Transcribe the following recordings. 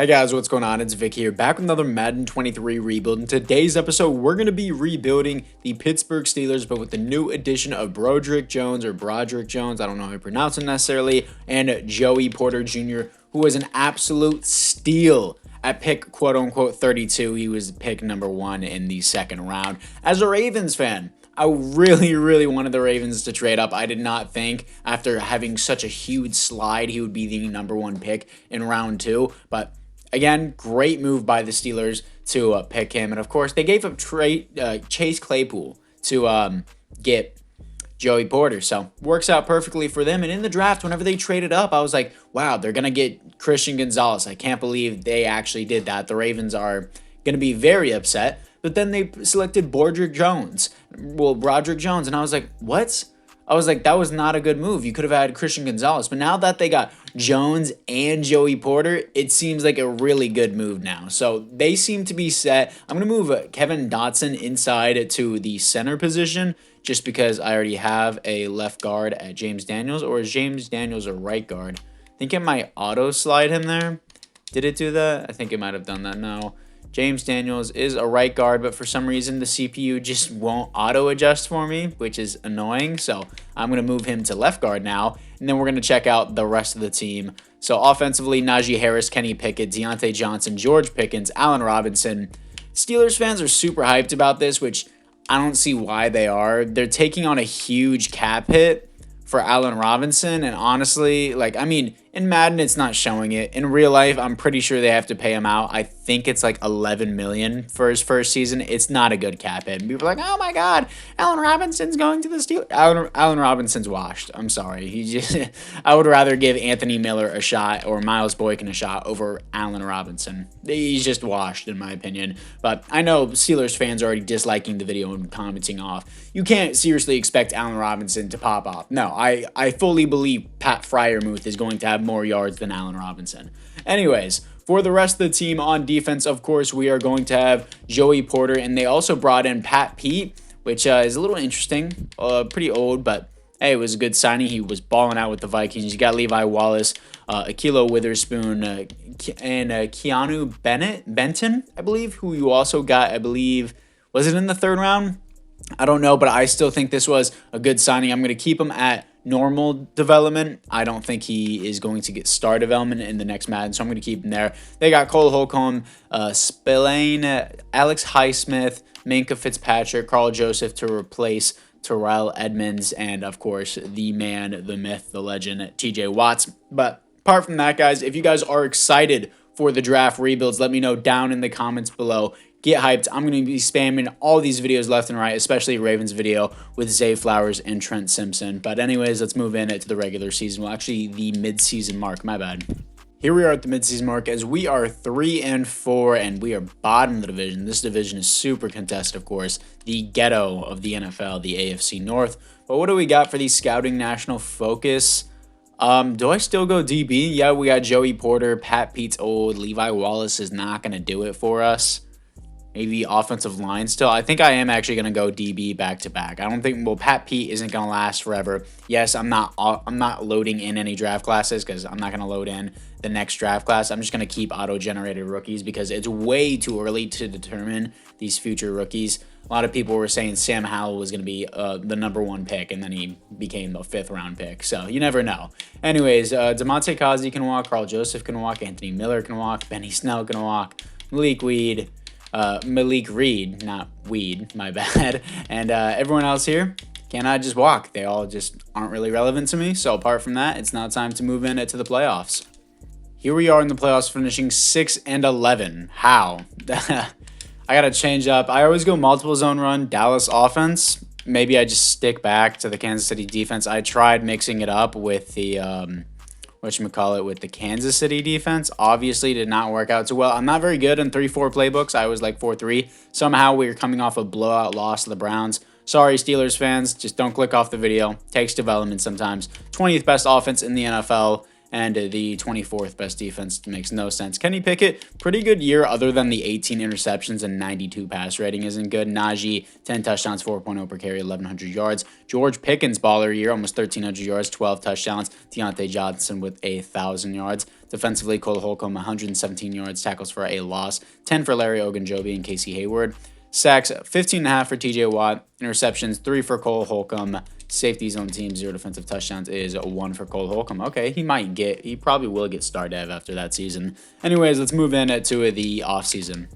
Hey guys, what's going on? It's Vic here, back with another Madden 23 rebuild. In today's episode, we're going to be rebuilding the Pittsburgh Steelers, but with the new addition of Broderick Jones, I don't know how to pronounce it necessarily, and Joey Porter Jr., who was an absolute steal at pick quote-unquote 32. He was pick number 1 in the second round. As a Ravens fan, I really wanted the Ravens to trade up. I did not think after having such a huge slide, he would be the number 1 pick in round 2, but again, great move by the Steelers to pick him. And, of course, they gave up Chase Claypool to get Joey Porter. So, works out perfectly for them. And in the draft, whenever they traded up, I was like, wow, they're going to get Christian Gonzalez. I can't believe they actually did that. The Ravens are going to be very upset. But then they selected Broderick Jones. And I was like, what? I was like, that was not a good move. You could have had Christian Gonzalez. But now that they got Jones and Joey Porter, it seems like a really good move now. So they seem to be set. I'm going to move Kevin Dotson inside to the center position just because I already have a left guard at James Daniels. Or is James Daniels a right guard? I think it might auto slide him there. Did it do that? I think it might have done that. No. James Daniels is a right guard, but for some reason the CPU just won't auto adjust for me, which is annoying. So I'm going to move him to left guard now, and then we're going to check out the rest of the team. So offensively, Najee Harris, Kenny Pickett, Deontay Johnson, George Pickens, Allen Robinson. Steelers fans are super hyped about this, which I don't see why they are. They're taking on a huge cap hit for Allen Robinson, and honestly, in Madden, it's not showing it. In real life, I'm pretty sure they have to pay him out. I think it's like $11 million for his first season. It's not a good cap hit. And people are like, oh my God, Allen Robinson's going to the Steelers. Allen Robinson's washed. I'm sorry. I would rather give Anthony Miller a shot or Miles Boykin a shot over Allen Robinson. He's just washed, in my opinion. But I know Steelers fans are already disliking the video and commenting off. You can't seriously expect Allen Robinson to pop off. No, I fully believe Pat Freiermuth is going to have more yards than Allen Robinson. Anyways, for the rest of the team on defense, of course, we are going to have Joey Porter, and they also brought in Pat Pete, which is a little interesting, pretty old, but hey, it was a good signing. He was balling out with the Vikings. You got Levi Wallace, Akilo Witherspoon, and Keanu Benton, I believe, who you also got, I believe, was it in the third round? I don't know, but I still think this was a good signing. I'm going to keep him at normal development. I don't think he is going to get star development in the next Madden, so I'm going to keep him there. They got Cole Holcomb, Spillane, Alex Highsmith, Minkah Fitzpatrick, Carl Joseph to replace Terrell Edmonds, and of course, the man, the myth, the legend, TJ Watts. But apart from that, guys, if you guys are excited for the draft rebuilds, let me know down in the comments below. Get hyped. I'm going to be spamming all these videos left and right, especially Ravens video with Zay Flowers and Trent Simpson. But anyways, let's move in to the regular season. Well, actually, the mid-season mark. My bad. Here we are at the mid-season mark as we are 3-4 and we are bottom of the division. This division is super contested, of course. The ghetto of the NFL, the AFC North. But what do we got for the Scouting National Focus? Do I still go DB? Yeah, we got Joey Porter. Pat Pete's old. Levi Wallace is not going to do it for us. Maybe offensive line still. I think I am actually going to go DB back to back. I don't think, well, Pat Pete isn't going to last forever. Yes, I'm not loading in any draft classes because I'm not going to load in the next draft class. I'm just going to keep auto-generated rookies because it's way too early to determine these future rookies. A lot of people were saying Sam Howell was going to be the number 1 pick, and then he became the 5th round pick. So you never know. Anyways, DeMonte Kazi can walk. Carl Joseph can walk. Anthony Miller can walk. Benny Snell can walk. Malik Reed, not Weed, my bad, and everyone else here cannot just walk. They all just aren't really relevant to me. So apart from that, it's now time to move into the playoffs. Here we are in the playoffs, finishing 6-11. How? I gotta change up. I always go multiple zone run, Dallas offense. Maybe I just stick back to the Kansas City defense. I tried mixing it up with the with the Kansas City defense. Obviously did not work out too well. I'm not very good in 3-4 playbooks. I was like 4-3. Somehow we were coming off a blowout loss to the Browns. Sorry, Steelers fans. Just don't click off the video. Takes development sometimes. 20th best offense in the NFL. and the 24th best defense makes no sense. Kenny Pickett, pretty good year other than the 18 interceptions and 92 pass rating isn't good. Najee, 10 touchdowns, 4.0 per carry, 1,100 yards. George Pickens, baller year, almost 1,300 yards, 12 touchdowns. Deontay Johnson with 1,000 yards. Defensively, Cole Holcomb, 117 yards, tackles for a loss, 10 for Larry Ogunjobi and Casey Hayward. Sacks, 15.5 for TJ Watt. Interceptions, 3 for Cole Holcomb. Safeties on the team, 0 defensive touchdowns is 1 for Cole Holcomb. Okay, he probably will get star dev after that season. Anyways, let's move in to the offseason.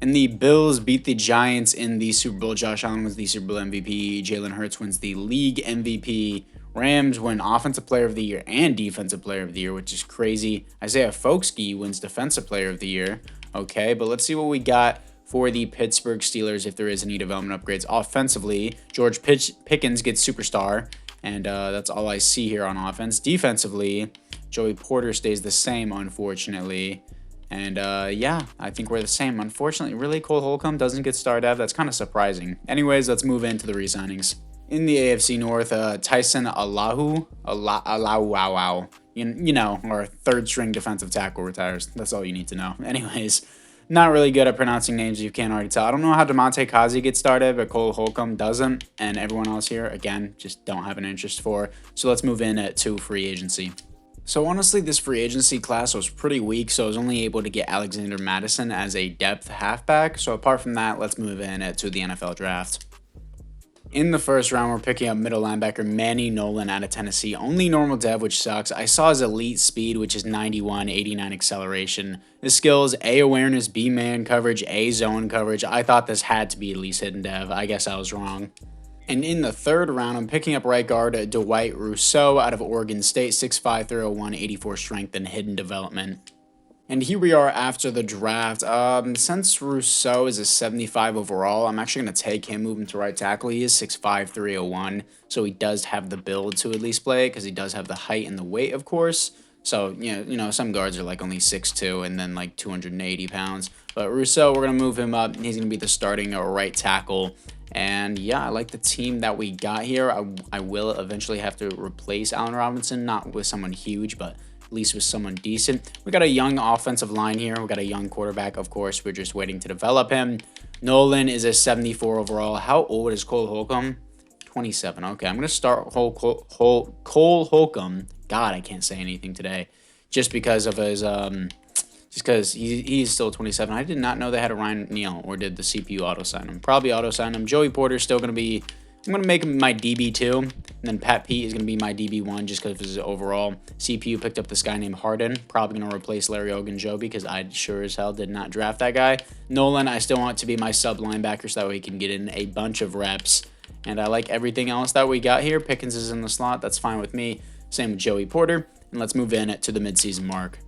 And the Bills beat the Giants in the Super Bowl. Josh Allen was the Super Bowl MVP. Jalen Hurts wins the league MVP. Rams win Offensive Player of the Year and Defensive Player of the Year, which is crazy. Isaiah Folksky wins Defensive Player of the Year. Okay, but let's see what we got for the Pittsburgh Steelers if there is any development upgrades. Offensively, George Pickens gets superstar, and that's all I see here on offense. Defensively, Joey Porter stays the same, unfortunately. And yeah, I think we're the same. Unfortunately, really, Cole Holcomb doesn't get star dev. That's kind of surprising. Anyways, let's move into the re-signings. In the AFC North, Tyson Allahu, you know, our third-string defensive tackle retires. That's all you need to know. Anyways, not really good at pronouncing names, you can't already tell. I don't know how DeMonte Kazi gets started, but Cole Holcomb doesn't. And everyone else here, again, just don't have an interest for. So let's move in to free agency. So honestly, this free agency class was pretty weak, so I was only able to get Alexander Mattison as a depth halfback. So apart from that, let's move in to the NFL draft. In the first round, we're picking up middle linebacker Manny Nolan out of Tennessee. Only normal dev, which sucks. I saw his elite speed, which is 91, 89 acceleration. His skills, A, awareness, B, man coverage, A, zone coverage. I thought this had to be at least hidden dev. I guess I was wrong. And in the third round, I'm picking up right guard Dwight Rousseau out of Oregon State, 6'5", 301, 84 strength, and hidden development. And here we are after the draft. Since Rousseau is a 75 overall, I'm actually going to take him, move him to right tackle. He is 6'5", 301, so he does have the build to at least play because he does have the height and the weight, of course. So, you know, some guards are like only 6'2", and then like 280 pounds. But Rousseau, we're going to move him up. He's going to be the starting right tackle. And yeah, I like the team that we got here. I will eventually have to replace Allen Robinson, not with someone huge, but at least with someone decent. We got a young offensive line here. We got a young quarterback, of course. We're just waiting to develop him. Nolan is a 74 overall. How old is Cole Holcomb? 27. Okay, I'm going to start Cole Holcomb. God, I can't say anything today. Just because of his... Just because he's still 27. I did not know they had a Ryan Neal, or did the CPU auto-sign him. Probably auto-sign him. Joey Porter's still going to be... I'm going to make him my DB2. And then Pat Pete is going to be my DB1 just because of his overall. CPU picked up this guy named Harden. Probably going to replace Larry Ogunjobi because I sure as hell did not draft that guy. Nolan, I still want to be my sub linebacker so that way he can get in a bunch of reps. And I like everything else that we got here. Pickens is in the slot. That's fine with me. Same with Joey Porter. And let's move in to the midseason mark.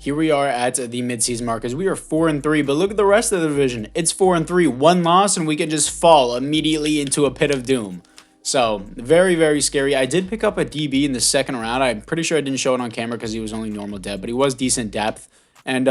Here we are at the midseason mark as we are 4-3, but look at the rest of the division. It's 4-3, one loss, and we can just fall immediately into a pit of doom. So, very, very scary. I did pick up a DB in the second round. I'm pretty sure I didn't show it on camera because he was only normal depth, but he was decent depth. And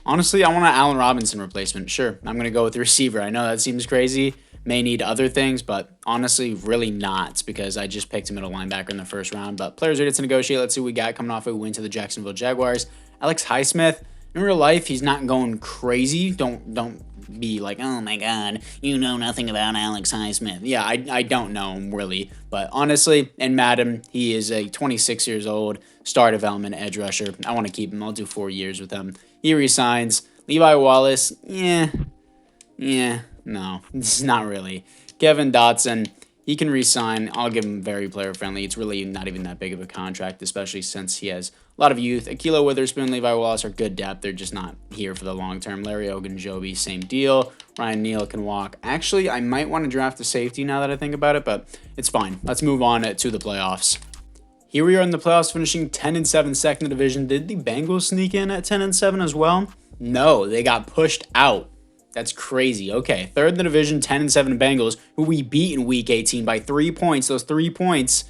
honestly, I want an Allen Robinson replacement. Sure, I'm going to go with the receiver. I know that seems crazy. May need other things, but honestly, really not because I just picked a middle linebacker in the first round. But players ready to negotiate. Let's see what we got coming off a win to the Jacksonville Jaguars. Alex Highsmith, in real life, he's not going crazy. Don't be like, oh my God, you know nothing about Alex Highsmith. Yeah, I don't know him really. But honestly, in Madden, he is a 26 years old, star development edge rusher. I want to keep him. I'll do 4 years with him. He resigns. Levi Wallace, no, it's not really. Kevin Dotson, he can resign. I'll give him very player friendly. It's really not even that big of a contract, especially since he has a lot of youth. Akilo Witherspoon, Levi Wallace are good depth. They're just not here for the long term. Larry Ogunjobi, same deal. Ryan Neal can walk. Actually, I might want to draft a safety now that I think about it, but it's fine. Let's move on to the playoffs. Here we are in the playoffs, finishing 10-7 second in the division. Did the Bengals sneak in at 10-7 as well? No, they got pushed out. That's crazy. Okay, third in the division, 10-7 Bengals, who we beat in Week 18 by 3 points. Those 3 points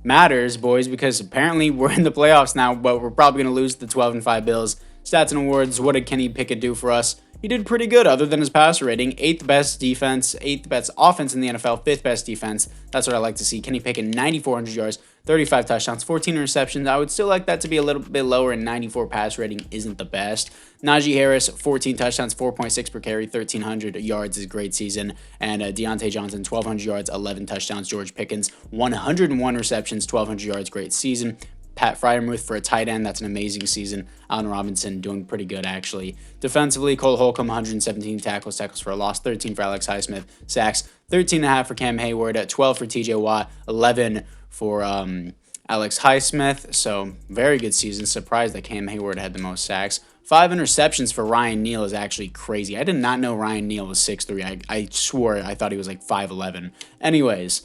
matters, boys, because apparently we're in the playoffs now, but we're probably going to lose the 12-5 Bills. Stats and awards, what did Kenny Pickett do for us? He did pretty good other than his passer rating. 8th best defense, 8th best offense in the NFL, 5th best defense. That's what I like to see. Kenny Pickett, 9,400 yards, 35 touchdowns, 14 interceptions. I would still like that to be a little bit lower, and 94 pass rating isn't the best. Najee Harris, 14 touchdowns, 4.6 per carry, 1,300 yards is a great season. And Deontay Johnson, 1,200 yards, 11 touchdowns. George Pickens, 101 receptions, 1,200 yards, great season. Pat Fryermuth for a tight end. That's an amazing season. Allen Robinson doing pretty good, actually. Defensively, Cole Holcomb, 117 tackles for a loss, 13 for Alex Highsmith, sacks, 13.5 for Cam Hayward, 12 for TJ Watt, 11 for Alex Highsmith. So very good season. Surprised that Cam Hayward had the most sacks. 5 interceptions for Ryan Neal is actually crazy. I did not know Ryan Neal was 6'3". I swore I thought he was like 5'11". Anyways,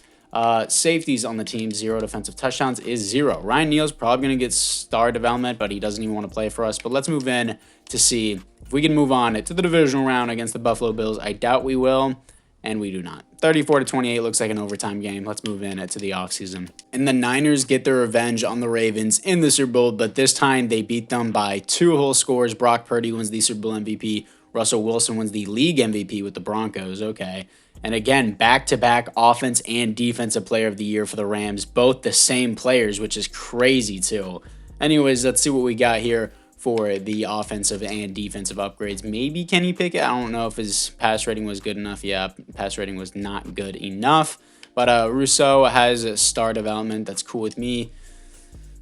safeties on the team, 0 defensive touchdowns is 0. Ryan Neal's probably going to get star development, but he doesn't even want to play for us. But let's move in to see if we can move on to the divisional round against the Buffalo Bills. I doubt we will, and we do not. 34-28 looks like an overtime game. Let's move in to the offseason. And the Niners get their revenge on the Ravens in the Super Bowl, but this time they beat them by 2 whole scores. Brock Purdy wins the Super Bowl MVP. Russell Wilson wins the league MVP with the Broncos. Okay. And again, back-to-back offense and defensive player of the year for the Rams. Both the same players, which is crazy too. Anyways, let's see what we got here for the offensive and defensive upgrades. Maybe Kenny Pickett. I don't know if his pass rating was good enough. Yeah, pass rating was not good enough. But Rousseau has a star development. That's cool with me.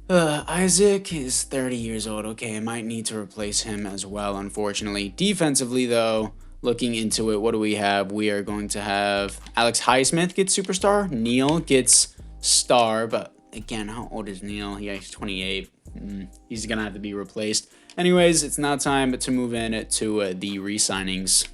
Isaac is 30 years old. Okay, I might need to replace him as well, unfortunately. Defensively, though, looking into it, what do we have? We are going to have Alex Highsmith gets superstar. Neal gets star. But again, how old is Neal? He's 28. He's going to have to be replaced. Anyways, it's now time to move in to the re-signings.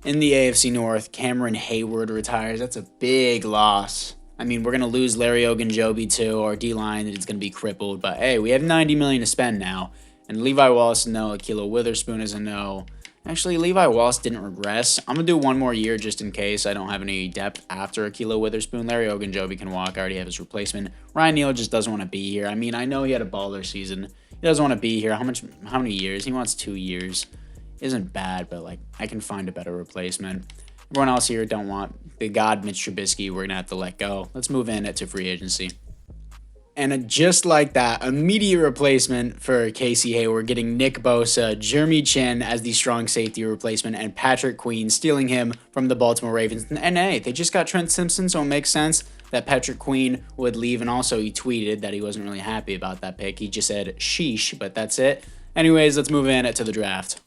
In the AFC North, Cameron Hayward retires. That's a big loss. I mean, we're going to lose Larry Ogunjobi too. Our D-line is going to be crippled. But hey, we have $90 million to spend now. And Levi Wallace, no. Akilo Witherspoon is a no. Actually, Levi Wallace didn't regress. I'm going to do one more year just in case I don't have any depth after Akilo Witherspoon. Larry Ogunjobi can walk. I already have his replacement. Ryan Neal just doesn't want to be here. I mean, I know he had a baller season. He doesn't want to be here. How many years? He wants 2 years. Isn't bad, but like I can find a better replacement. Everyone else here don't want the god Mitch Trubisky. We're going to have to let go. Let's move in to free agency. And just like that, immediate replacement for Casey Hayward, getting Nick Bosa, Jeremy Chin as the strong safety replacement, and Patrick Queen stealing him from the Baltimore Ravens. And hey, they just got Trent Simpson, so it makes sense that Patrick Queen would leave. And also he tweeted that he wasn't really happy about that pick. He just said sheesh, but that's it. Anyways, let's move in to the draft.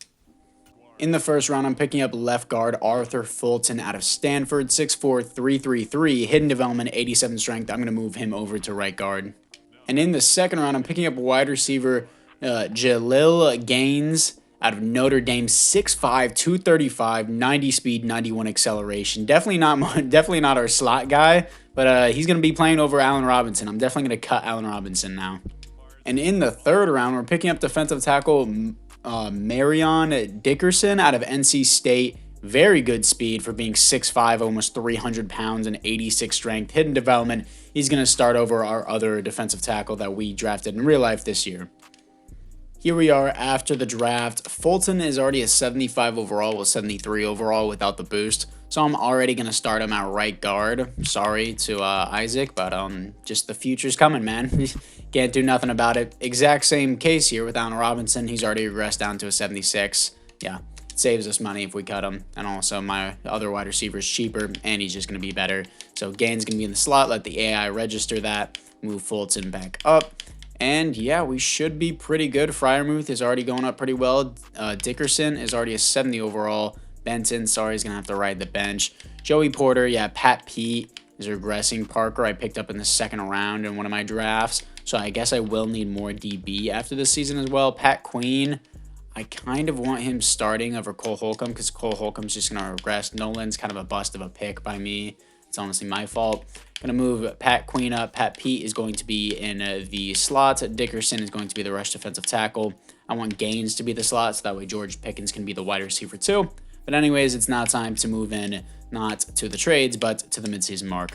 In the first round, I'm picking up left guard Arthur Fulton out of Stanford, 6'4", 333, hidden development, 87 strength. I'm going to move him over to right guard. And in the second round, I'm picking up wide receiver Jalil Gaines out of Notre Dame, 6'5", 235, 90 speed, 91 acceleration. Definitely not our slot guy, but he's going to be playing over Allen Robinson. I'm definitely going to cut Allen Robinson now. And in the third round, we're picking up defensive tackle Marion Dickerson out of NC State. Very good speed for being 6'5", almost 300 pounds, and 86 strength. Hidden development. He's going to start over our other defensive tackle that we drafted in real life this year. Here we are after the draft. Fulton is already a 75 overall, with 73 overall without the boost. So I'm already going to start him at right guard. Sorry to Isaac, but just the future's coming, man. Can't do nothing about it. Exact same case here with Allen Robinson. He's already regressed down to a 76. Yeah, it saves us money if we cut him. And also my other wide receiver is cheaper, and he's just going to be better. So Gaines going to be in the slot. Let the AI register that. Move Fulton back up. And yeah, we should be pretty good. Fryermuth is already going up pretty well. Dickerson is already a 70 overall. Benton, sorry, he's going to have to ride the bench. Joey Porter, yeah, Pat Pete is regressing. Parker, I picked up in the second round in one of my drafts. So I guess I will need more DB after this season as well. Pat Queen, I kind of want him starting over Cole Holcomb because Cole Holcomb's just going to regress. Nolan's kind of a bust of a pick by me. It's honestly my fault. Going to move Pat Queen up. Pat Pete is going to be in the slot. Dickerson is going to be the rush defensive tackle. I want Gaines to be the slot, so that way George Pickens can be the wide receiver too. But anyways, it's now time to move in, not to the trades, but to the midseason mark.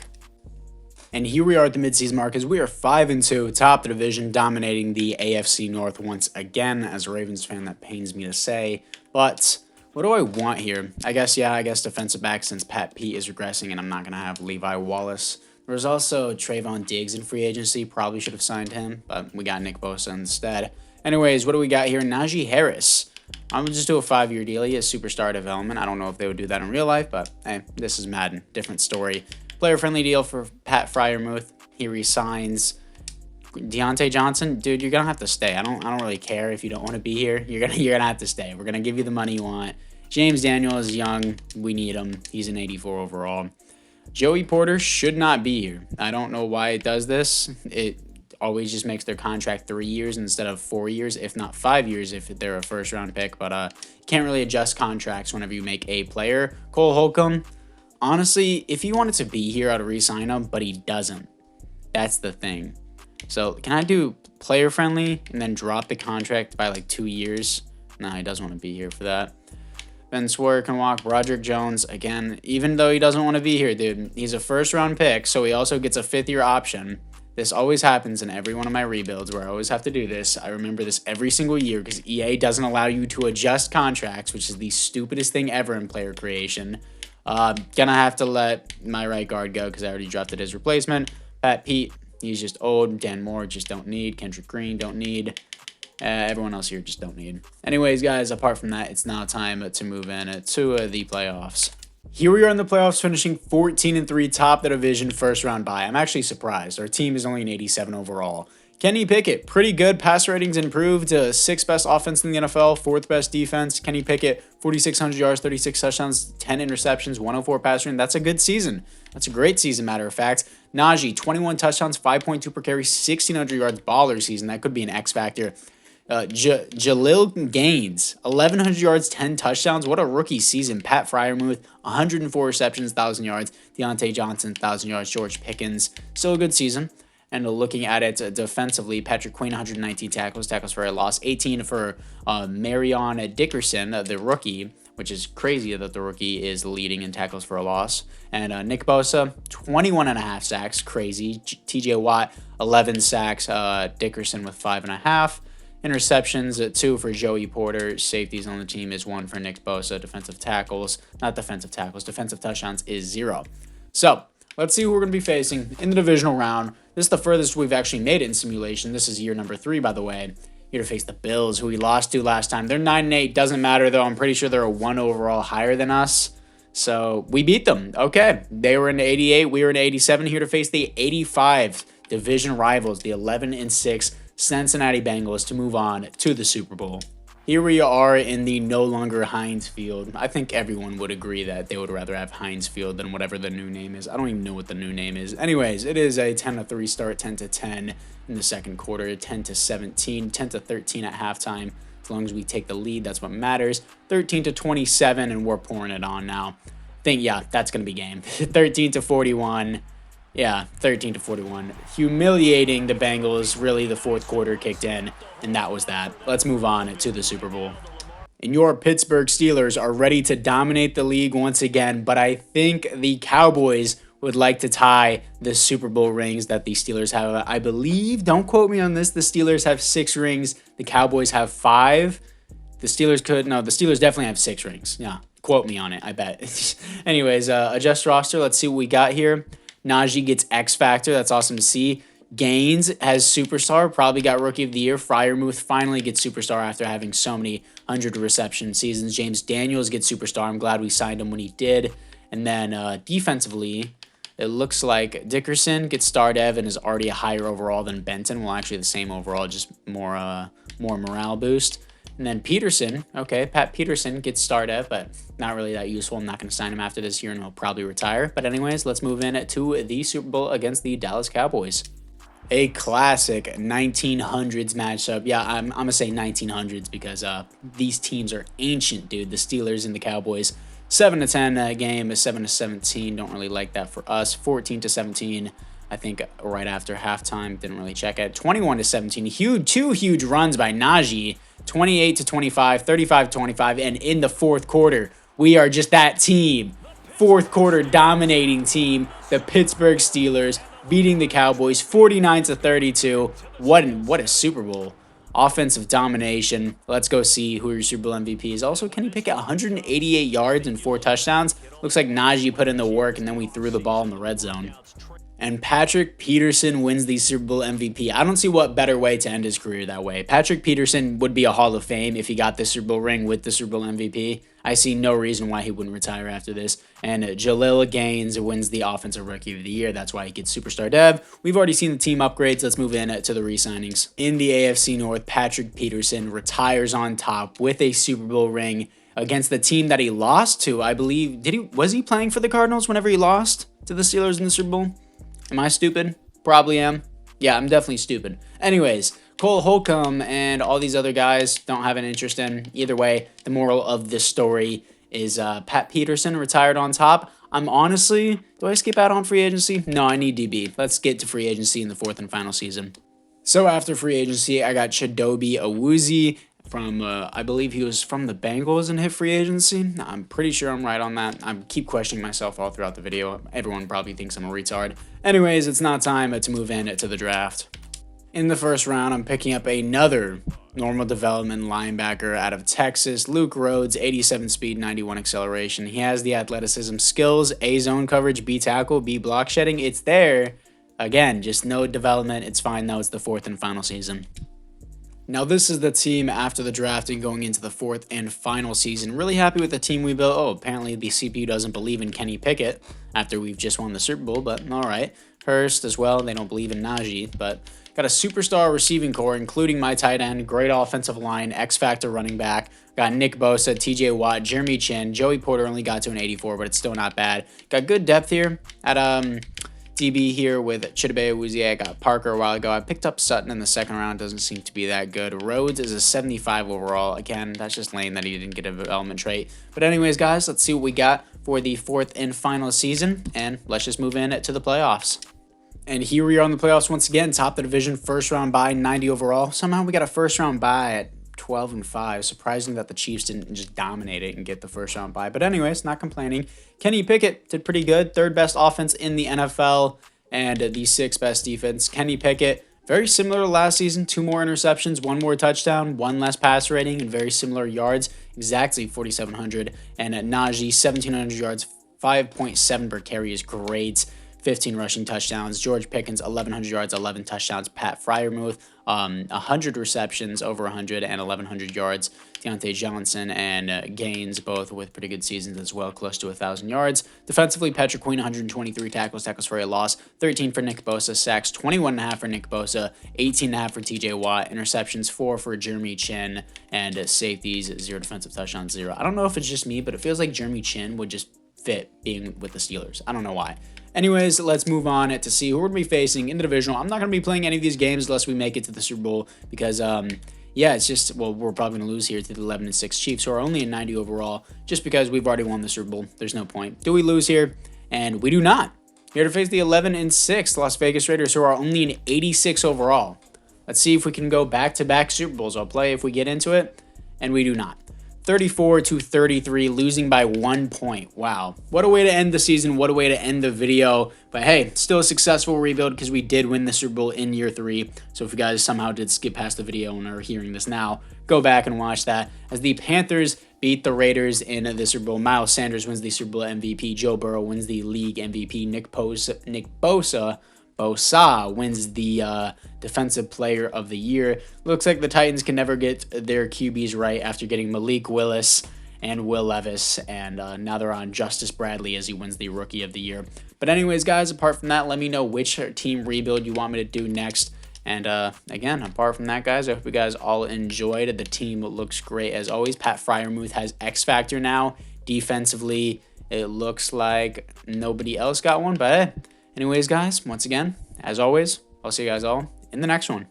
And here we are at the midseason mark as we are 5-2, top of the division, dominating the AFC North once again. As a Ravens fan, that pains me to say. But what do I want here? I guess defensive back, since Pat Pete is regressing and I'm not going to have Levi Wallace. There's also Trayvon Diggs in free agency. Probably should have signed him, but we got Nick Bosa instead. Anyways, what do we got here? Najee Harris. I'm going to just do a 5-year deal. He has superstar development. I don't know if they would do that in real life, but hey, this is Madden. Different story. Player-friendly deal for Pat Fryermuth. He resigns. Deontay Johnson, dude, you're gonna have to stay. I don't really care if you don't want to be here. You're gonna have to stay. We're gonna give you the money you want. James Daniel is young. We need him. He's an 84 overall. Joey Porter should not be here. I don't know why it does this. It always just makes their contract 3 years instead of 4 years, if not 5 years if they're a first round pick. But can't really adjust contracts whenever you make a player. Cole Holcomb, honestly, if he wanted to be here, I'd re-sign him, but he doesn't. That's the thing. So can I do player friendly and then drop the contract by like 2 years? No, he doesn't want to be here for that. Ben Swear can walk. Broderick Jones, again, even though he doesn't want to be here, dude, he's a first round pick, so he also gets a 5th year option. This always happens in every one of my rebuilds where I always have to do this. I remember this every single year because EA doesn't allow you to adjust contracts, which is the stupidest thing ever in player creation. Gonna have to let my right guard go because I already drafted his replacement. Pat Pete, he's just old. Dan Moore, just don't need. Kendrick Green, don't need. Everyone else here just don't need. Anyways, guys, apart from that, it's now time to move in to the playoffs. Here we are in the playoffs, finishing 14-3, top the division, first round bye. I'm actually surprised. Our team is only an 87 overall. Kenny Pickett, pretty good. Pass ratings improved. 6th best offense in the NFL, 4th best defense. Kenny Pickett, 4,600 yards, 36 touchdowns, 10 interceptions, 104 pass rating. That's a good season. That's a great season, matter of fact. Najee, 21 touchdowns, 5.2 per carry, 1,600 yards, baller season. That could be an X factor. Jalil Gaines, 1,100 yards, 10 touchdowns. What a rookie season. Pat Freiermuth, 104 receptions, 1,000 yards. Deontay Johnson, 1,000 yards. George Pickens, still a good season. And looking at it defensively, Patrick Queen, 119 tackles for a loss, 18 for Marion Dickerson, the rookie, which is crazy that the rookie is leading in tackles for a loss. And Nick Bosa, 21.5 sacks, crazy. TJ Watt, 11 sacks. Dickerson with 5.5. Interceptions, 2 for Joey Porter. Safeties on the team is 1 for Nick Bosa. Defensive touchdowns is 0. So let's see who we're going to be facing in the divisional round. This is the furthest we've actually made it in simulation. This is year number 3, by the way. Here to face the Bills, who we lost to last time. They're 9-8. Doesn't matter, though. I'm pretty sure they're a 1 overall higher than us. So we beat them. Okay. They were in the 88. We were in the 87. Here to face the 85 division rivals, the 11-6 Cincinnati Bengals, to move on to the Super Bowl. Here we are in the no longer Heinz Field. I think everyone would agree that they would rather have Heinz Field than whatever the new name is. I don't even know what the new name is. Anyways, it is a 10-3 start, 10-10 in the second quarter, 10-17, 10-13 at halftime. As long as we take the lead, that's what matters. 13-27, and we're pouring it on now. Yeah, that's going to be game. 13-41. Yeah, 13-41. Humiliating the Bengals. Really, the fourth quarter kicked in, and that was that. Let's move on to the Super Bowl. And your Pittsburgh Steelers are ready to dominate the league once again, but I think the Cowboys would like to tie the Super Bowl rings that the Steelers have. I believe, don't quote me on this, the Steelers have 6 rings. The Cowboys have 5. The Steelers definitely have 6 rings. Yeah, quote me on it, I bet. Anyways, adjust roster. Let's see what we got here. Najee gets X Factor. That's awesome to see. Gaines has Superstar. Probably got Rookie of the Year. Freiermuth finally gets Superstar after having so many 100 reception seasons. James Daniels gets Superstar. I'm glad we signed him when he did. And then defensively, it looks like Dickerson gets Star Dev and is already a higher overall than Benton. Well, actually the same overall, just more morale boost. And then Peterson, okay, Pat Peterson gets Star Dev, but not really that useful. I'm not going to sign him after this year, and he'll probably retire. But anyways, let's move in to the Super Bowl against the Dallas Cowboys. A classic 1900s matchup. Yeah, I'm going to say 1900s because these teams are ancient, dude. The Steelers and the Cowboys. 7-10 game, 7-17. Don't really like that for us. 14-17. I think right after halftime. Didn't really check it. 21-17. Two huge runs by Najee. 28-25, 35-25, and in the fourth quarter, we are just that team. Fourth quarter dominating team, the Pittsburgh Steelers beating the Cowboys 49-32. What a Super Bowl. Offensive domination. Let's go see who your Super Bowl MVP is. Also, Kenny Pickett, 188 yards and 4 touchdowns. Looks like Najee put in the work, and then we threw the ball in the red zone. And Patrick Peterson wins the Super Bowl MVP. I don't see what better way to end his career that way. Patrick Peterson would be a Hall of Fame if he got the Super Bowl ring with the Super Bowl MVP. I see no reason why he wouldn't retire after this. And Jalil Gaines wins the Offensive Rookie of the Year. That's why he gets Superstar Dev. We've already seen the team upgrades. Let's move in to the re-signings. In the AFC North, Patrick Peterson retires on top with a Super Bowl ring against the team that he lost to. I believe, was he playing for the Cardinals whenever he lost to the Steelers in the Super Bowl? Am I stupid? Probably am. Yeah, I'm definitely stupid. Anyways, Cole Holcomb and all these other guys don't have an interest in. Either way, the moral of this story is Pat Peterson retired on top. I'm honestly, do I skip out on free agency? No, I need DB. Let's get to free agency in the fourth and final season. So after free agency, I got Chidobe Awuzie from, I believe he was from the Bengals and hit free agency. I'm pretty sure I'm right on that. I keep questioning myself all throughout the video. Everyone probably thinks I'm a retard. Anyways, it's now time to move in to the draft. In the first round, I'm picking up another normal development linebacker out of Texas, Luke Rhodes, 87 speed, 91 acceleration. He has the athleticism, skills, A zone coverage, B tackle, B block shedding. It's there. Again, just no development. It's fine though. It's the fourth and final season. Now, this is the team after the draft and going into the fourth and final season. Really happy with the team we built. Oh, apparently the CPU doesn't believe in Kenny Pickett after we've just won the Super Bowl, but all right. Hurst as well. They don't believe in Najee, but got a superstar receiving core, including my tight end, great offensive line, X-Factor running back. Got Nick Bosa, TJ Watt, Jeremy Chin. Joey Porter only got to an 84, but it's still not bad. Got good depth here at DB here with Chidobe Awuzie. I got Parker a while ago. I picked up Sutton in the second round. Doesn't seem to be that good. Rhodes is a 75 overall. Again, that's just lame that he didn't get a development trait. But anyways, guys, let's see what we got for the fourth and final season. And let's just move in to the playoffs. And here we are in the playoffs once again. Top of the division, first round bye, 90 overall. Somehow we got a first round bye at 12-5. Surprising that the Chiefs didn't just dominate it and get the first round bye. But anyways, not complaining. Kenny Pickett did pretty good. Third best offense in the NFL and the sixth best defense. Kenny Pickett, very similar to last season. 2 more interceptions, 1 more touchdown, 1 less pass rating, and very similar yards. Exactly 4,700. And Najee, 1,700 yards, 5.7 per carry is great. 15 rushing touchdowns. George Pickens, 1,100 yards, 11 touchdowns. Pat Freiermuth, 100 receptions, over 100, and 1,100 yards. Deontay Johnson and Gaines, both with pretty good seasons as well, close to 1,000 yards. Defensively, Patrick Queen, 123 tackles for a loss, 13 for Nick Bosa, sacks, 21.5 for Nick Bosa, 18.5 for TJ Watt, interceptions, 4 for Jeremy Chin, and safeties, 0 defensive touchdowns, 0. I don't know if it's just me, but it feels like Jeremy Chin would just fit being with the Steelers. I don't know why. Anyways, let's move on to see who we're going to be facing in the divisional. I'm not going to be playing any of these games unless we make it to the Super Bowl because, yeah, it's just, well, we're probably going to lose here to the 11-6 Chiefs, who are only in 90 overall, just because we've already won the Super Bowl. There's no point. Do we lose here? And we do not. Here to face the 11-6 Las Vegas Raiders, who are only in 86 overall. Let's see if we can go back-to-back Super Bowls. I'll play if we get into it, and we do not. 34-33, losing by 1 point. Wow. What a way to end the season. What a way to end the video. But hey, still a successful rebuild because we did win the Super Bowl in year 3. So if you guys somehow did skip past the video and are hearing this now, go back and watch that. As the Panthers beat the Raiders in the Super Bowl. Miles Sanders wins the Super Bowl MVP. Joe Burrow wins the league MVP. Nick Bosa wins the Defensive Player of the Year. Looks like the Titans can never get their QBs right after getting Malik Willis and Will Levis, and now they're on Justice Bradley as he wins the Rookie of the Year. But anyways, guys, apart from that, let me know which team rebuild you want me to do next. And again, apart from that, guys, I hope you guys all enjoyed. The team looks great as always. Pat Freiermuth has X Factor now. Defensively, it looks like nobody else got one, but hey. Anyways, guys, once again, as always, I'll see you guys all in the next one.